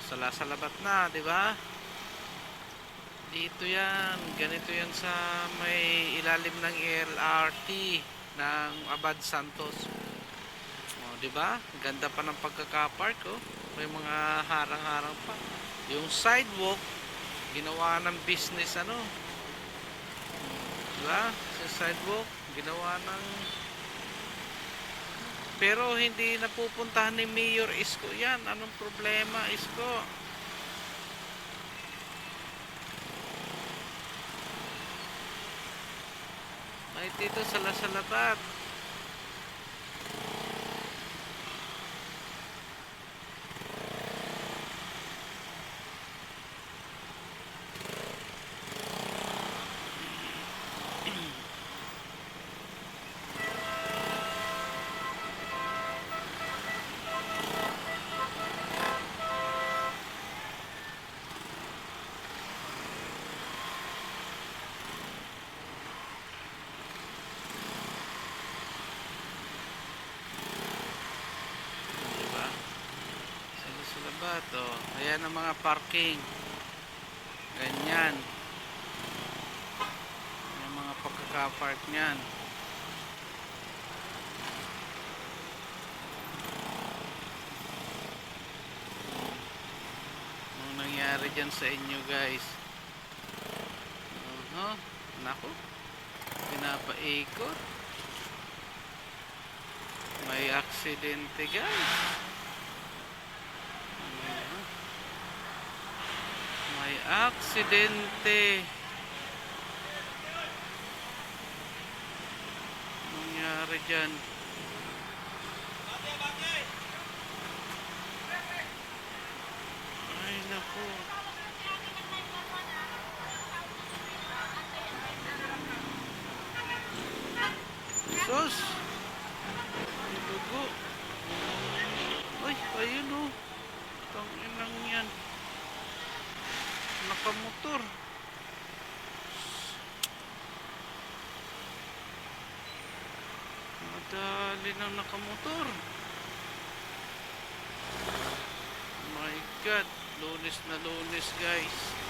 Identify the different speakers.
Speaker 1: Salabat na, di ba? Dito yan, ganito yan sa may ilalim ng LRT ng Abad Santos. Oh, di ba? Ganda pa ng pagkaka-park, oh. May mga harang-harang pa. Yung sidewalk, ginawa ng business ano. Di ba? Sa sidewalk, ginawa ng pero hindi napupuntahan ni Mayor Isko yan. Anong problema, Isko? Ay, dito sa Salabat. Diba? Sa Salabat, oh. Ayan ang mga parking. Ganyan. Yung mga pagkaka-park niyan. Anong nangyari dyan sa inyo, guys? Naku. Pinapaikot. May aksidente, guys. May aksidente. Nangyari dyan. Ay, naku. Sus! May dugo. Ay, ayun o. Tanginang yan. Nakamotor. Madali ng nakamotor. My God. Lunes na lunes, guys.